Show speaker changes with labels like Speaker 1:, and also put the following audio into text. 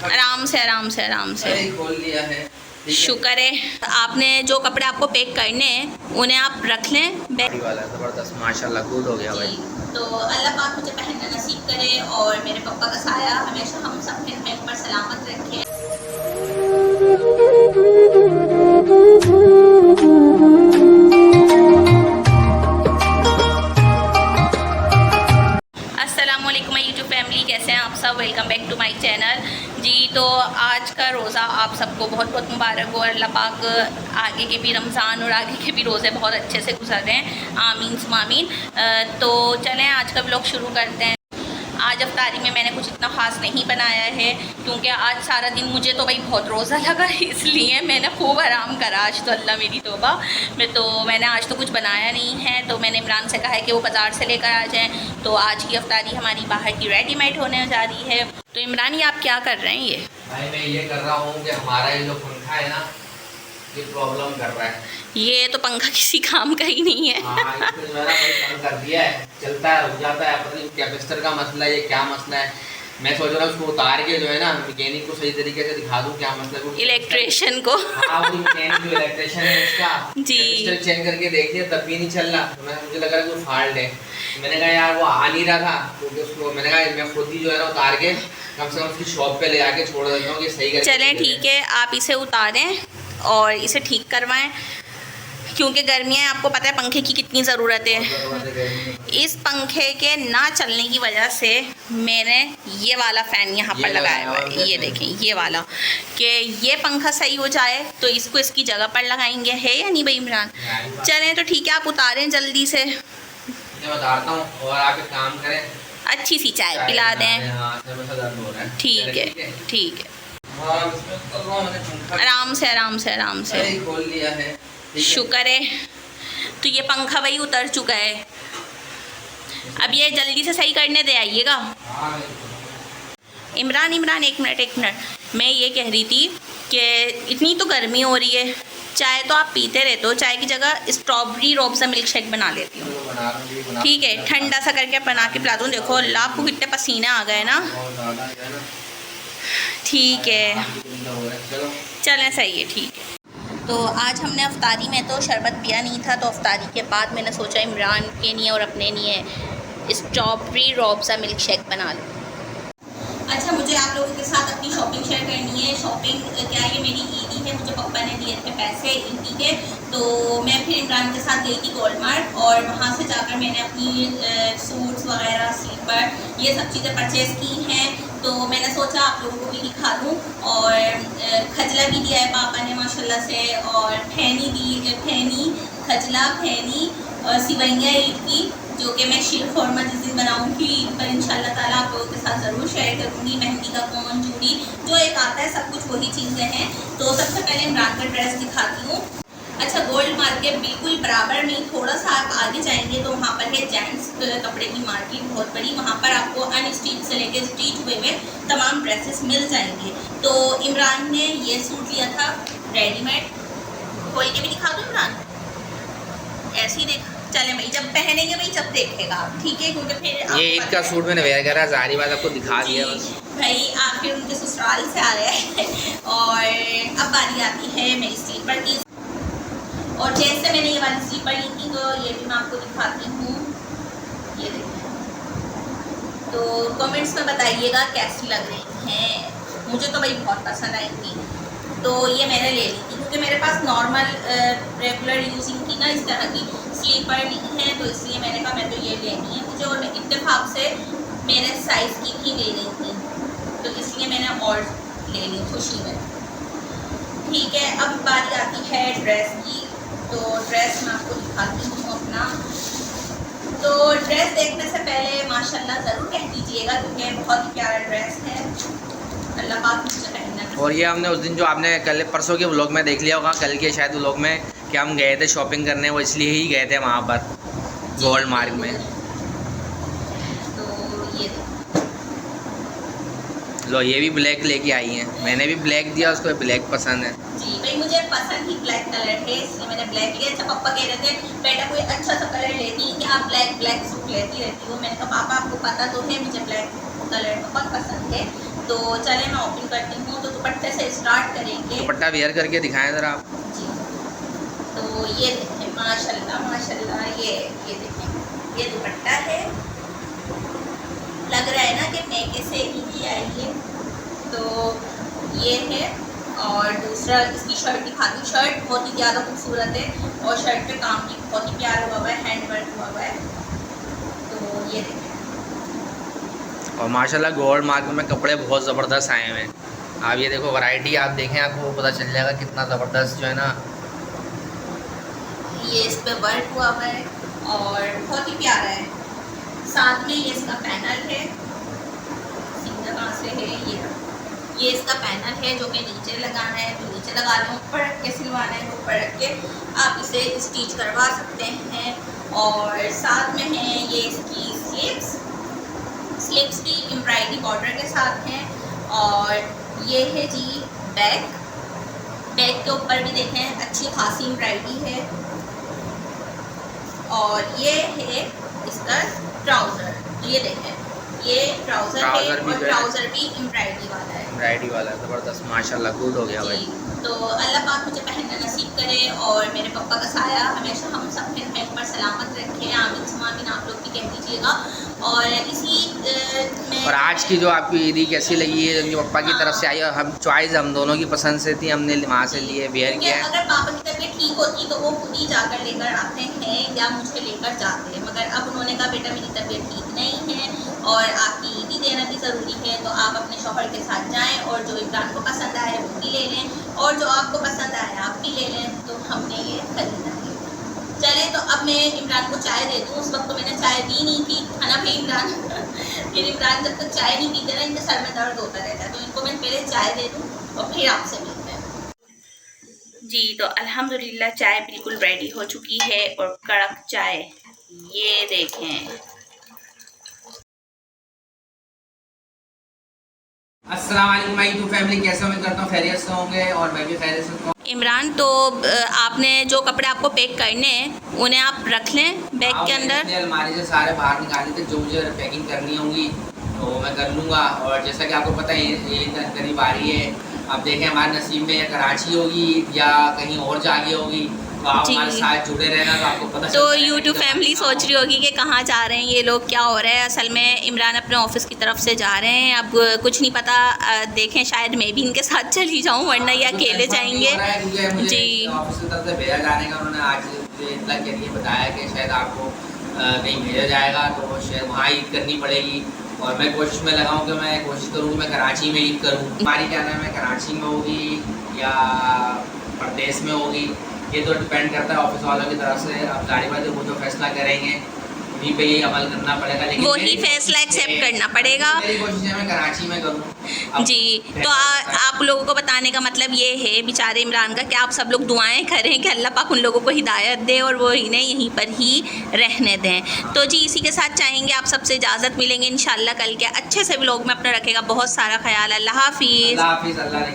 Speaker 1: आराम से आराम से आराम से।
Speaker 2: खोल लिया है।
Speaker 1: शुक्र है। आपने जो कपड़े आपको पैक करने हैं उन्हें आप रख लें बैग
Speaker 2: वाला ज़बरदस्त माशाल्लाह गुड हो गया भाई।
Speaker 1: तो अल्लाह पाक मुझे पहनना नसीब करे और मेरे पापा का साया हमेशा हम सब के ऊपर सलामत रखे। अस्सलाम वालेकुम यूट्यूब फैमिली, कैसे हैं आप सब। Welcome back to my channel जी। तो आज का रोज़ा आप सबको बहुत बहुत मुबारक हो। अल्लाह पाक आगे के भी रमज़ान और आगे के भी रोज़े बहुत अच्छे से गुजर रहे हैं, आमीन सुमामीन। तो चलें आज का व्लॉग शुरू करते हैं। आज अफ्तारी में मैंने कुछ इतना ख़ास नहीं बनाया है क्योंकि आज सारा दिन मुझे तो भाई बहुत रोज़ा लगा, इसलिए मैंने खूब आराम करा आज तो, अल्लाह मेरी तौबा। मैंने आज तो कुछ बनाया नहीं है। तो मैंने इमरान से कहा है कि वो बाज़ार से लेकर आ जाएँ। तो आज की अफ्तारी हमारी बाहर की रेडीमेड होने जा रही है। तो इमरान ये आप क्या कर रहे हैं? ये
Speaker 2: भाई मैं ये कर रहा हूँ कि हमारा ये जो पंखा है ना, ये प्रॉब्लम कर रहा है।
Speaker 1: ये तो पंखा किसी काम का ही नहीं है।
Speaker 2: हाँ, इसको जो है ना भाई काम कर दिया है, चलता है रुक जाता है, पता नहीं कैपेसिटर का मसला है, ये क्या मसला है। मैं सोच रहा हूँ उसको उतार के जो है ना मैकेनिक को सही तरीके से दिखा दूँ क्या मसला है।
Speaker 1: इलेक्ट्रिशियन को।
Speaker 2: हाँ, वो मैकेनिक जो इलेक्ट्रिशियन है उसका
Speaker 1: जी
Speaker 2: कैपेसिटर चेंज करके देख लिया तब भी नहीं चल रहा। तो मुझे लगा कोई फॉल्ट है। मैंने कहा यार वो आ नहीं रहा था, क्योंकि उसको मैंने कहा मैं खुद ही जो है ना उतार के कम से कम उसकी शॉप पे ले आके छोड़ देता हूँ, ये सही कर।
Speaker 1: चलें ठीक है, आप इसे उतारें और इसे ठीक करवाएं क्योंकि गर्मियाँ आपको पता है पंखे की कितनी ज़रूरत है। इस पंखे के ना चलने की वजह से मैंने ये वाला फ़ैन यहाँ पर लगाया हुआ है। ये देखें ये वाला, कि ये पंखा सही हो जाए तो इसको इसकी जगह पर लगाएंगे, है या नहीं भाई इमरान? चलें तो ठीक है, आप उतारें जल्दी से।
Speaker 2: मैं बताता हूँ और आप एक काम करें,
Speaker 1: अच्छी सी चाय पिला दें। ठीक है ठीक है, आराम से आराम से आराम से।
Speaker 2: खोल लिया है।
Speaker 1: शुक्र है। तो ये पंखा भाई उतर चुका है, अब ये जल्दी से सही करने दे आइएगा। इमरान एक मिनट, मैं ये कह रही थी कि इतनी तो गर्मी हो रही है, चाय तो आप पीते रहते हो, चाय की जगह स्ट्रॉबेरी रूअफ़ज़ा मिल्क शेक बना लेती हूँ। ठीक है, ठंडा सा करके बना के पिला दूँ। देखो अल्लाह आपको कितने पसीने आ गए ना। ठीक है चलें, सही है, ठीक है। तो आज हमने अफ्तारी में तो शरबत पिया नहीं था, तो अफ्तारी के बाद मैंने सोचा इमरान के लिए और अपने लिए स्ट्रॉबेरी रूअफ़ज़ा मिल्क शेक बना लूँ। अच्छा, मुझे आप लोगों के साथ अपनी शॉपिंग शेयर करनी है। शॉपिंग क्या, ये मेरी ईदी है, मुझे पापा ने दिए थे पैसे ईदी के। तो मैं फिर इमरान के साथ गई थी गोलमार्ट और वहाँ से जाकर मैंने अपनी सूट्स वगैरह, स्लीपर, ये सब चीज़ें परचेज़ की हैं। तो मैंने सोचा आप लोगों को भी दिखा दूँ। और खजला भी दिया है पापा ने माशाल्लाह से, और फैनी खजला और सिवैयाँ ईद की, जो कि मैं शीर खोरमा जिस दिन बनाऊँगी ईद पर इंशाल्लाह ताला आप लोगों के साथ ज़रूर शेयर करूँगी। मेहंदी का कोन, चूड़ी जो एक आता है, सब कुछ वही चीज़ें हैं। तो सबसे पहले इमरान का ड्रेस दिखाती हूँ। अच्छा, गोल्ड मार्केट बिल्कुल बराबर में थोड़ा सा आप आगे जाएंगे तो वहाँ पर है जेंट्स कपड़े की मार्केट बहुत बड़ी। वहाँ पर आपको अनस्टिच से लेकर स्टिच हुए में तमाम ड्रेसेस मिल जाएंगे। तो इमरान ने ये सूट लिया था रेडीमेड, खोल के भी दिखा दूँ इमरान, ऐसे ही देख। चले भाई, जब पहनेंगे भाई जब देखेगा आप, ठीक है, क्योंकि फिर
Speaker 2: ये ईद का सूट मैंने वेयर करा, जारी बात आपको दिखा दिया बस।
Speaker 1: भाई आखिर उनके ससुराल से आ गए हैं और अब बारी आती है मेरी स्लीपर की। और जैसे मैंने ये वाली स्लीपर ली थी तो ये भी मैं आपको दिखाती हूँ, ये देखिए। तो कमेंट्स में बताइएगा कैसी लग रही हैं। मुझे तो भाई बहुत पसंद आई थी, तो ये मैंने ले ली थी क्योंकि मेरे पास नॉर्मल रेगुलर यूजिंग की ना इस तरह की स्लीपर नहीं है, तो इसलिए मैंने कहा मैं तो ये लेनी है मुझे। और मैं इत्तेफाक से मेरे साइज़ की भी ले ली थी, तो इसलिए मैंने और ले ली खुशी में। ठीक है, अब बारी आती है ड्रेस की। तो ड्रेस मैं आपको दिखाती हूँ अपना। तो ड्रेस देखने से पहले माशाल्लाह ज़रूर कह दीजिएगा क्योंकि बहुत ही प्यारा ड्रेस है। अल्लाह पाक मुझे पहनना। और
Speaker 2: ये हमने उस दिन जो आपने कल परसों के व्लॉग में देख लिया होगा, कल के शायद व्लॉग में, कि हम गए थे शॉपिंग करने, वो इसलिए ही गए थे वहाँ पर गोल्ड मार्ग में।
Speaker 1: तो ये
Speaker 2: लो, ये भी ब्लैक लेके आई हैं, मैंने भी ब्लैक दिया, उसको ब्लैक पसंद है।
Speaker 1: जी भाई, मुझे पसंद ही ब्लैक कलर है, इसलिए मैंने ब्लैक लिया। अच्छा, पापा कह रहे थे बेटा कोई अच्छा सा कलर लेती है कि आप ब्लैक सूट लेती रहती हो। मैंने कहा पापा आपको पता तो है मुझे ब्लैक कलर बहुत पसंद है, तो चले मैं ओपन करती हूँ। तो दुपट्टे से स्टार्ट करेंगे।
Speaker 2: दुपट्टा वेयर करके दिखाएं ज़रा आप।
Speaker 1: जी, तो ये देखें माशाल्लाह माशाल्लाह, ये देखें ये दुपट्टा है। लग रहा है ना कि मैके से ही लिया है ये। तो ये है, और दूसरा इसकी शर्ट दिखाती हूँ। शर्ट बहुत ही ज़्यादा खूबसूरत है और शर्ट पे काम भी बहुत ही प्यारा हुआ है, हैंड वर्क हुआ है। तो ये देखें,
Speaker 2: और माशाल्लाह गोल्ड मार्केट में कपड़े बहुत ज़बरदस्त आए हुए हैं। आप ये देखो वैरायटी आप देखें, आपको पता चल जाएगा कितना ज़बरदस्त जो है ना
Speaker 1: ये इस पे वर्क हुआ है और बहुत ही प्यारा है। साथ में ये इसका पैनल है, सीधा कहाँ से है, ये इसका पैनल है जो कि नीचे लगाना है तो नीचे लगा लें, ऊपर रख के सिलवाना है तो ऊपर रख के आप इसे स्टिच करवा सकते हैं। और साथ में है ये इसकी स्लिप्स भी एम्ब्रॉयडरी बॉर्डर के साथ हैं। और ये है जी बैक के ऊपर भी देखें अच्छी खासी एम्ब्रॉयडरी है। और ये है इसका ट्राउज़र, ये देखें ये ट्राउज़र है और ट्राउज़र भी एम्ब्रॉयडरी वाला है।
Speaker 2: एम्ब्रॉयडरी वाला ज़बरदस्त माशाल्लाह, गुड हो गया भाई।
Speaker 1: तो अल्लाह पाक मुझे पहनना नसीब करे और मेरे पापा का साया हमेशा हम सब के पर सलामत रखे। आमीन सुमामीन आप लोग भी कह दीजिएगा। और इसी में
Speaker 2: और आज की जो आपकी ईदी कैसी लगी है, जो पापा की तरफ से आई और हम चॉइस हम दोनों की पसंद से थी, हमने वहाँ से लिए वेयर किया है।
Speaker 1: अगर पापा की तबीयत ठीक होती तो वो खुद ही जाकर लेकर आते हैं या मुझे लेकर जाते हैं, मगर अब उन्होंने कहा बेटा मेरी तबीयत ठीक नहीं है और आपकी ईदी देना भी ज़रूरी है, तो आप अपने शौहर के साथ जाएँ और जो इमरान को पसंद आए वो भी ले लें और जो आपको पसंद आए आप भी ले लें। तो हमने ये खरीदा है। चले तो अब मैं इमरान को चाय दे दूँ। उस वक्त तो मैंने चाय दी नहीं थी, खाना भी इमरान फिर इमरान जब तक चाय नहीं पीते ना इनके सर में दर्द होता रहता है, तो इनको मैं पहले चाय दे दूँ और फिर आपसे मिलते हैं। जी, तो अल्हम्दुलिल्लाह चाय बिल्कुल रेडी हो चुकी है और कड़क चाय ये देखें।
Speaker 2: अस्सलाम वालेकुम माय यूट्यूब फैमिली, कैसे उम्मीद करता हूँ खैरियत से होंगे और मैं भी खैरियत से हूँ।
Speaker 1: इमरान, तो आपने जो कपड़े आपको पैक करने हैं उन्हें आप रख लें बैग के अंदर।
Speaker 2: अलमारी से सारे बाहर निकाले थे, जो मुझे पैकिंग करनी होगी तो मैं कर लूँगा। और जैसा कि आपको पता है ये करीब आ रही है, अब देखें हमारे नसीब में या कराची होगी या कहीं और जाके होगी, तो आप हमारे साथ जुड़े रहना तो आपको पता।
Speaker 1: तो यूट्यूब फैमिली सोच रही होगी कि कहाँ जा रहे हैं ये लोग, क्या हो रहा है। असल में इमरान अपने ऑफिस की तरफ से जा रहे हैं। अब कुछ नहीं पता, देखें शायद मैं भी इनके साथ चली जाऊँ वरना ये अकेले जाएंगे। जी,
Speaker 2: ऑफिस की तरफ से भेजा जाने का उन्होंने आज मुझे इतना के लिए बताया कि शायद आपको कहीं भेजा जाएगा तो शायद वहाँ ईद करनी पड़ेगी। और मैं कोशिश में लगाऊँ कि मैं कोशिश करूँ कि मैं कराची में ईद करूँ। हमारी क्या नाम है, कराची में होगी या प्रदेश में होगी, ये तो डिपेंड करता है ऑफिस वालों की तरफ से। अब जारी बात है वो जो फैसला करेंगे उन्हीं पे ही अमल करना पड़ेगा, लेकिन
Speaker 1: वही फैसला एक्सेप्ट करना पड़ेगा।
Speaker 2: मेरी कोशिश है मैं कराची में करूँ।
Speaker 1: जी, तो आप लोगों को बताने का मतलब ये है बेचारे इमरान का कि आप सब लोग दुआएं करें कि अल्लाह पाक उन लोगों को हिदायत दे और वो इन्हें यहीं पर ही रहने दें। तो जी, इसी के साथ चाहेंगे आप सबसे इजाज़त मिलेंगे इंशाल्लाह कल के अच्छे से व्लॉग में। अपना रखेगा बहुत सारा ख्याल। अल्लाह हाफिज़।
Speaker 2: अल्लाह हाफिज़, अल्लाह ने